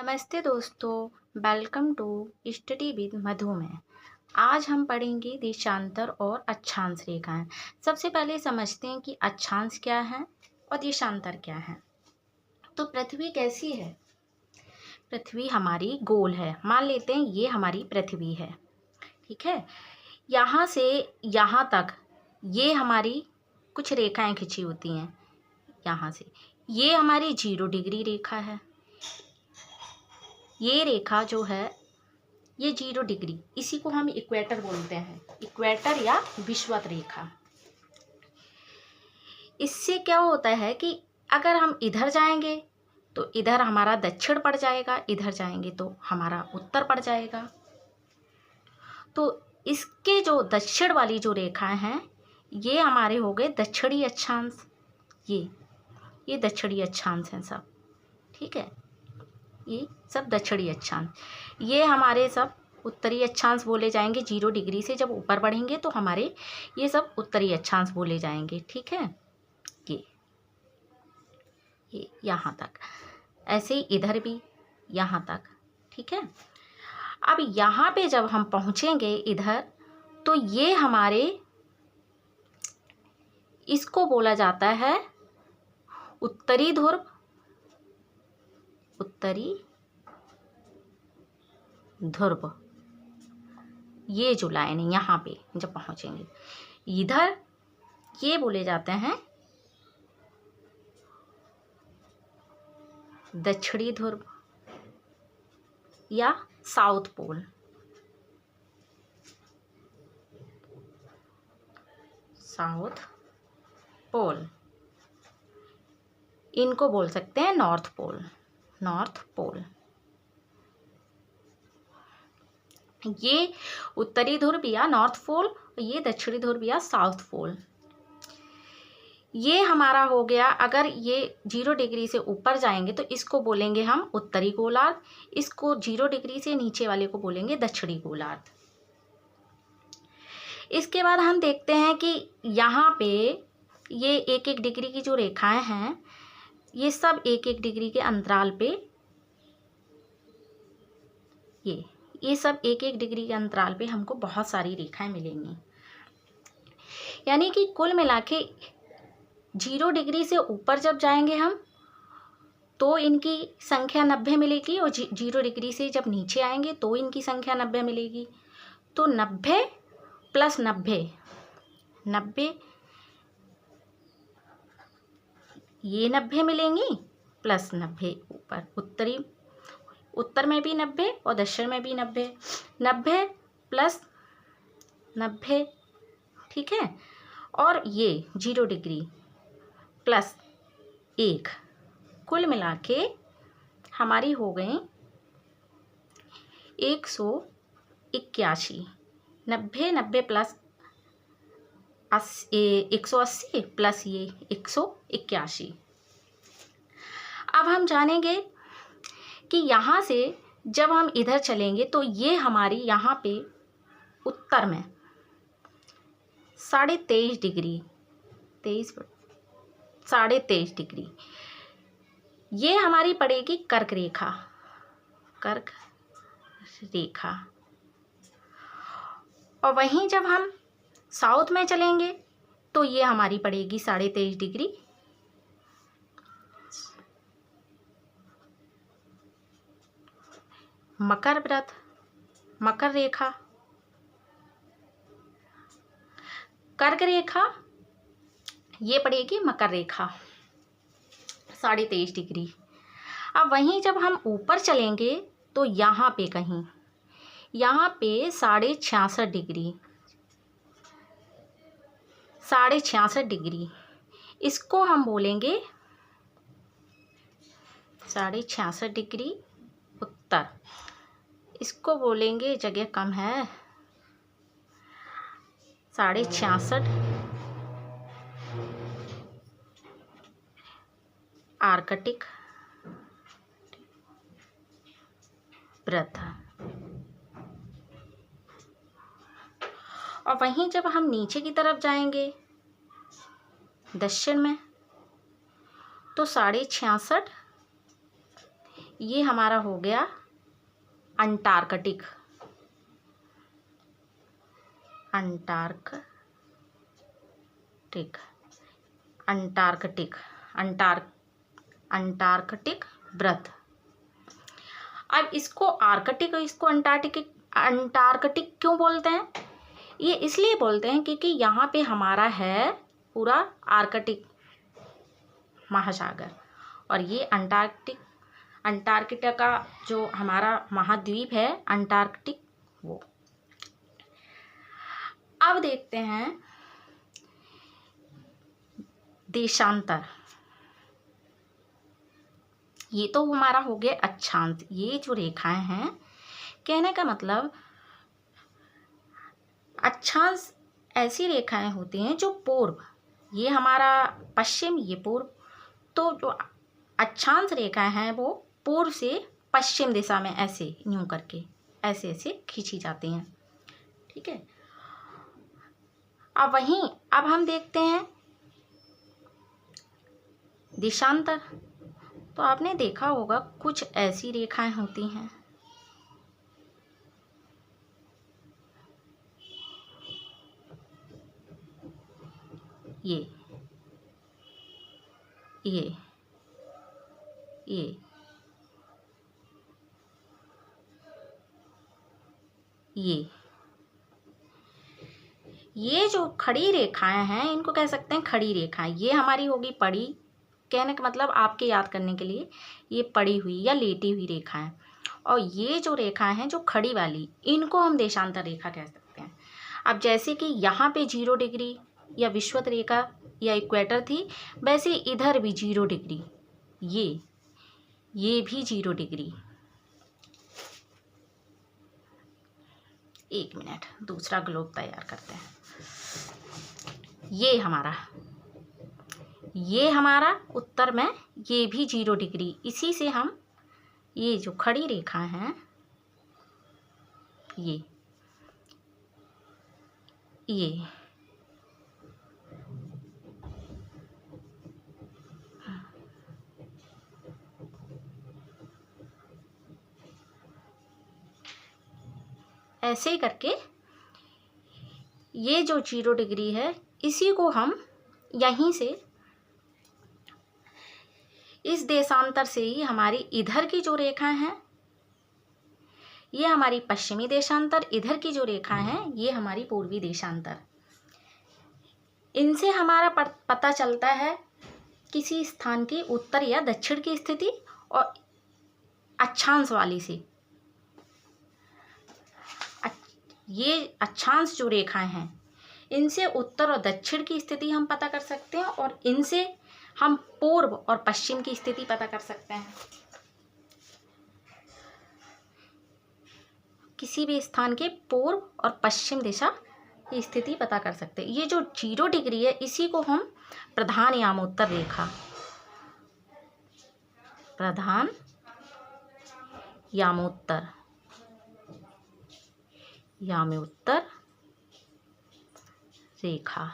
नमस्ते दोस्तों, welcome to study with मधु में। आज हम पढ़ेंगे देशांतर और अक्षांश रेखाएं। सबसे पहले समझते हैं कि अक्षांश क्या है और देशांतर क्या है। तो पृथ्वी कैसी है? पृथ्वी हमारी गोल है। मान लेते हैं ये हमारी पृथ्वी है, ठीक है। यहाँ से यहाँ तक ये हमारी कुछ रेखाएं खिंची होती हैं। यहाँ से ये हमारी 0 डिग्री रेखा है। ये रेखा जो है ये 0 डिग्री, इसी को हम इक्वेटर बोलते हैं, इक्वेटर या विषुवत रेखा। इससे क्या होता है कि अगर हम इधर जाएंगे तो इधर हमारा दक्षिण पड़ जाएगा, इधर जाएंगे तो हमारा उत्तर पड़ जाएगा। तो इसके जो दक्षिण वाली जो रेखाएं हैं ये हमारे हो गए दक्षिणी अक्षांश। ये दक्षिणी अक्षांश हैं सब, ठीक है। ये सब दक्षिणी अक्षांश, ये हमारे सब उत्तरी अक्षांश बोले जाएंगे। 0 डिग्री से जब ऊपर बढ़ेंगे तो हमारे ये सब उत्तरी अक्षांश बोले जाएंगे, ठीक है। ये यहाँ तक, ऐसे ही इधर भी यहाँ तक, ठीक है। अब यहाँ पे जब हम पहुँचेंगे इधर तो ये हमारे, इसको बोला जाता है उत्तरी ध्रुव, उत्तरी ध्रुव। ये जो लाइन है यहाँ पे जब पहुँचेंगे इधर, ये बोले जाते हैं दक्षिणी ध्रुव या साउथ पोल। साउथ पोल, इनको बोल सकते हैं नॉर्थ पोल, नॉर्थ पोल। ये उत्तरी ध्रुव या नॉर्थ पोल, ये दक्षिणी ध्रुव या साउथ पोल। ये हमारा हो गया। अगर ये 0 डिग्री से ऊपर जाएंगे तो इसको बोलेंगे हम उत्तरी गोलार्ध, इसको 0 डिग्री से नीचे वाले को बोलेंगे दक्षिणी गोलार्ध। इसके बाद हम देखते हैं कि यहाँ पे ये 1-1 डिग्री की जो रेखाएं हैं ये सब 1-1 डिग्री के अंतराल पे, ये सब 1-1 डिग्री के अंतराल पे हमको बहुत सारी रेखाएं मिलेंगी। यानी कि कुल मिला के 0 डिग्री से ऊपर जब जाएंगे हम तो इनकी संख्या 90 मिलेगी, और 0 डिग्री से जब नीचे आएंगे तो इनकी संख्या 90 मिलेगी। तो 90 प्लस 90, 90, ये 90 मिलेंगी प्लस 90 ऊपर उत्तर में भी 90 और दक्षिण में भी 90, 90 प्लस 90, ठीक है। और ये 0 डिग्री प्लस 1, कुल मिला के हमारी हो गई 181। 90 90 प्लस 180 प्लस ये 181। अब हम जानेंगे कि यहाँ से जब हम इधर चलेंगे तो ये हमारी यहाँ पे उत्तर में 23.5 डिग्री, 23.5 डिग्री ये हमारी पड़ेगी कर्क रेखा, कर्क रेखा। और वहीं जब हम साउथ में चलेंगे तो ये हमारी पड़ेगी 23.5 डिग्री, मकर व्रत, मकर रेखा, कर्क रेखा, ये पड़ेगी मकर रेखा 23.5 डिग्री। अब वहीं जब हम ऊपर चलेंगे तो यहाँ पे कहीं, यहाँ पे 66.5 डिग्री, 66.5 डिग्री, इसको हम बोलेंगे 66.5 डिग्री उत्तर, इसको बोलेंगे, जगह कम है, 66.5 आर्कटिक व्रत। और वहीं जब हम नीचे की तरफ जाएंगे दक्षिण में तो 66.5 ये हमारा हो गया अंटार्कटिक, अंटार्कटिक, अंटार्कटिक, अंटार्कटिक व्रत। अब इसको आर्कटिक, इसको अंटार्कटिक, अंटार्कटिक क्यों बोलते हैं? ये इसलिए बोलते हैं क्योंकि यहाँ पे हमारा है पूरा आर्कटिक महासागर, और ये अंटार्कटिका का जो हमारा महाद्वीप है अंटार्कटिक, वो। अब देखते हैं देशांतर। ये तो हमारा हो गया अक्षांश। ये जो रेखाएं हैं, कहने का मतलब अक्षांश ऐसी रेखाएं होती हैं जो पूर्व, ये हमारा पश्चिम, ये पूर्व, तो जो अक्षांश रेखाएं हैं वो पूर्व से पश्चिम दिशा में ऐसे यूं करके ऐसे ऐसे खींची जाती हैं। ठीक है। अब हम देखते हैं देशांतर। तो आपने देखा होगा कुछ ऐसी रेखाएं होती हैं, ये ये जो खड़ी रेखाएं हैं इनको कह सकते हैं खड़ी रेखाएं। ये हमारी होगी पड़ी, कहने का मतलब आपके याद करने के लिए, ये पड़ी हुई या लेटी हुई रेखाएं। और ये जो रेखाएं हैं जो खड़ी वाली, इनको हम देशांतर रेखा कह सकते हैं। अब जैसे कि यहाँ पे 0 डिग्री या विषुवत रेखा या इक्वेटर थी, वैसे इधर भी 0 डिग्री, ये भी 0 डिग्री। एक मिनट, दूसरा ग्लोब तैयार करते हैं। ये हमारा उत्तर में, ये भी 0 डिग्री। इसी से हम ये जो खड़ी रेखा हैं, ये ऐसे ही करके ये जो 0 डिग्री है, इसी को हम यहीं से, इस देशांतर से ही हमारी इधर की जो रेखाएं हैं, ये हमारी पश्चिमी देशांतर, इधर की जो रेखाएं हैं ये हमारी पूर्वी देशांतर। इनसे हमारा पता चलता है किसी स्थान की उत्तर या दक्षिण की स्थिति, और अक्षांश वाली से, ये अक्षांश जो रेखाएं हैं इनसे उत्तर और दक्षिण की स्थिति हम पता कर सकते हैं, और इनसे हम पूर्व और पश्चिम की स्थिति पता कर सकते हैं। किसी भी स्थान के पूर्व और पश्चिम दिशा की स्थिति पता कर सकते हैं। ये जो 0 डिग्री है इसी को हम प्रधान यामोत्तर रेखा, प्रधान यामोत्तर रेखा,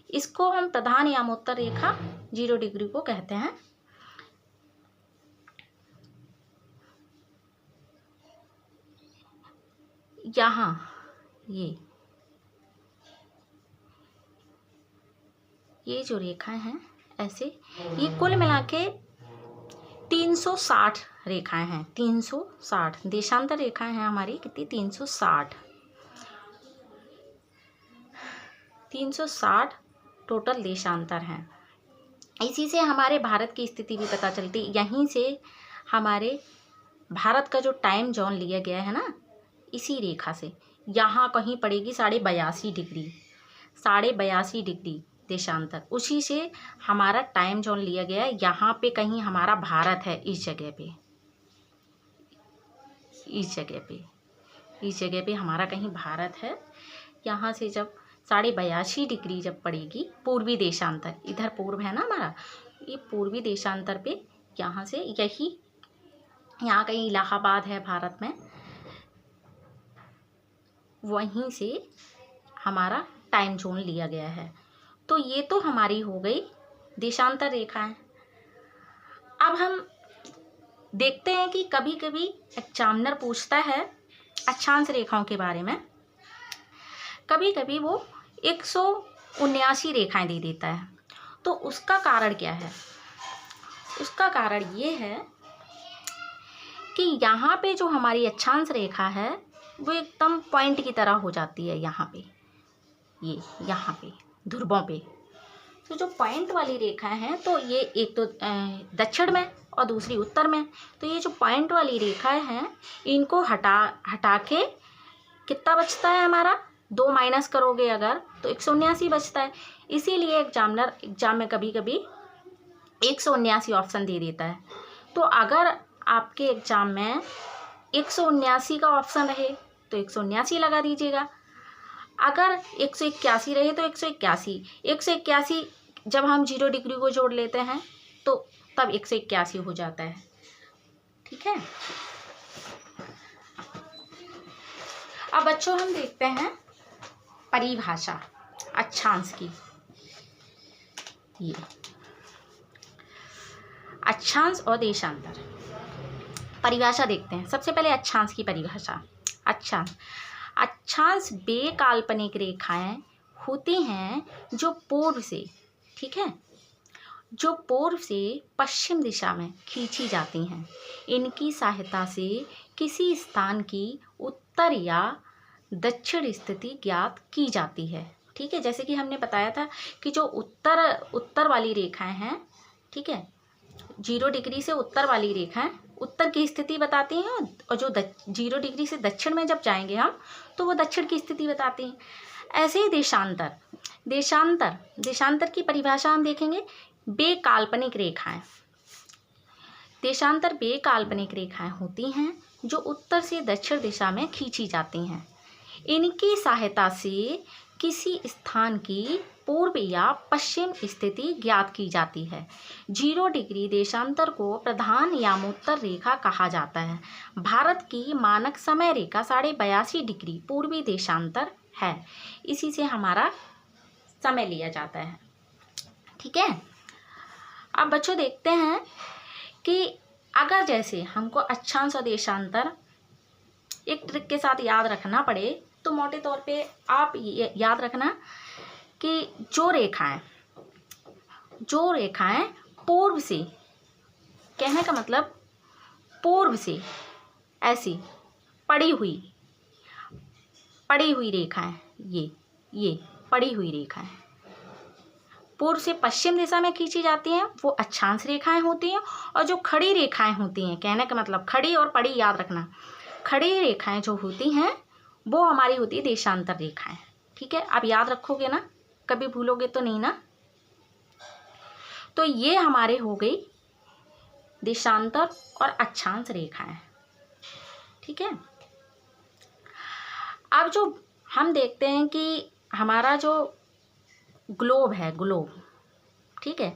इसको हम प्रधान यामोत्तर रेखा 0 डिग्री को कहते हैं। यहाँ ये जो रेखाएं हैं ऐसे, ये कुल मिला के 360 रेखाएं हैं। 360 देशांतर रेखाएं हैं हमारी, कितनी? 360 टोटल देशांतर हैं। इसी से हमारे भारत की स्थिति भी पता चलती। यहीं से हमारे भारत का जो टाइम जोन लिया गया है ना, इसी रेखा से यहाँ कहीं पड़ेगी 82.5 डिग्री, 82.5 डिग्री देशांतर, उसी से हमारा टाइम जोन लिया गया है। यहाँ पे कहीं हमारा भारत है, इस जगह पे हमारा कहीं भारत है। यहाँ से जब 82.5 डिग्री जब पड़ेगी पूर्वी देशांतर, इधर पूर्व है ना हमारा, ये पूर्वी देशांतर पे यहाँ से यहाँ कहीं इलाहाबाद है भारत में, वहीं से हमारा टाइम जोन लिया गया है। तो ये तो हमारी हो गई देशांतर रेखाएं। अब हम देखते हैं कि कभी कभी एग्जामिनर पूछता है अक्षांश रेखाओं के बारे में, कभी कभी वो 179 रेखाएं दे देता है। तो उसका कारण क्या है? उसका कारण ये है कि यहाँ पे जो हमारी अक्षांश रेखा है वो एकदम पॉइंट की तरह हो जाती है। यहाँ पे ये यहाँ पे ध्रुवों पे तो जो पॉइंट वाली रेखा है, तो ये एक तो दक्षिण में और दूसरी उत्तर में। तो ये जो पॉइंट वाली रेखा है, इनको हटा के कितना बचता है हमारा, 2 माइनस करोगे अगर तो 179 बचता है। इसीलिए एग्जामिनर एग्जाम में कभी कभी 179 ऑप्शन दे देता है। तो अगर आपके एग्जाम में 179 का ऑप्शन रहे तो 179 लगा दीजिएगा, अगर 181 रहे तो 181। 181 जब हम 0 डिग्री को जोड़ लेते हैं तो तब 181 हो जाता है। ठीक है। अब बच्चों हम देखते हैं परिभाषा अक्षांश की। ये अक्षांश और देशांतर परिभाषा देखते हैं। सबसे पहले अक्षांश की परिभाषा। अक्षांश वे काल्पनिक रेखाएं होती हैं जो पूर्व से, ठीक है, जो पूर्व से पश्चिम दिशा में खींची जाती हैं। इनकी सहायता से किसी स्थान की उत्तर या दक्षिण स्थिति ज्ञात की जाती है। ठीक है, जैसे कि हमने बताया था कि जो उत्तर वाली रेखाएं हैं, ठीक है, 0 डिग्री से उत्तर वाली रेखाएं उत्तर की स्थिति बताती हैं, और जो 0 डिग्री से दक्षिण में जब जाएंगे हम तो वो दक्षिण की स्थिति बताती हैं। ऐसे ही देशांतर की परिभाषा हम देखेंगे। बेकाल्पनिक रेखाएं, देशांतर बेकाल्पनिक रेखाएं होती हैं जो उत्तर से दक्षिण दिशा में खींची जाती हैं। इनकी सहायता से किसी स्थान की पूर्व या पश्चिम स्थिति ज्ञात की जाती है। 0 डिग्री देशांतर को प्रधान यामोत्तर रेखा कहा जाता है। भारत की मानक समय रेखा 82.5 डिग्री पूर्वी देशांतर है। इसी से हमारा समय लिया जाता है। ठीक है। अब बच्चों देखते हैं कि अगर जैसे हमको अक्षांश और देशांतर एक ट्रिक के साथ याद रखना पड़े तो मोटे तौर पे आप याद रखना कि जो रेखाएं पूर्व से, कहने का मतलब पूर्व से ऐसी पड़ी हुई रेखाएं, ये पड़ी हुई रेखाएं पूर्व से पश्चिम दिशा में खींची जाती हैं, वो अक्षांश रेखाएं होती हैं। और जो खड़ी रेखाएं होती हैं, कहने का मतलब खड़ी और पड़ी याद रखना, खड़ी रेखाएं जो होती हैं वो हमारी होती है देशांतर रेखाएं। ठीक है, आप याद रखोगे ना, कभी भूलोगे तो नहीं ना। तो ये हमारे हो गई देशांतर और अक्षांश रेखाएं। ठीक है। अब जो हम देखते हैं कि हमारा जो ग्लोब है, ठीक है,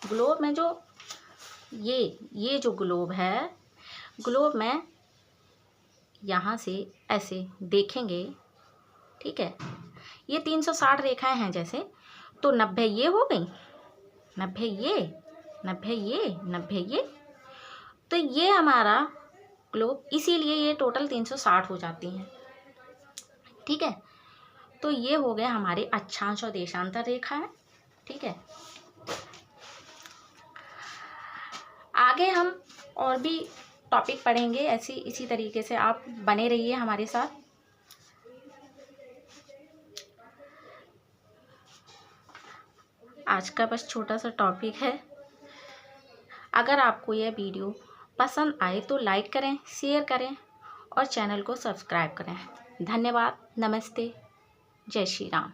ग्लोब में जो ये जो ग्लोब है, ग्लोब में यहाँ से ऐसे देखेंगे, ठीक है, ये 360 रेखाएं हैं जैसे, तो 90 ये हो गई, 90 ये, 90 ये, 90 ये, तो ये हमारा ग्लोब, इसीलिए ये टोटल 360 हो जाती हैं। ठीक है, तो ये हो गए हमारे अक्षांश और देशांतर रेखा है। ठीक है, आगे हम और भी टॉपिक पढ़ेंगे इसी तरीके से आप बने रहिए हमारे साथ। आज का बस छोटा सा टॉपिक है। अगर आपको यह वीडियो पसंद आए तो लाइक करें, शेयर करें और चैनल को सब्सक्राइब करें। धन्यवाद। नमस्ते। जय श्री राम।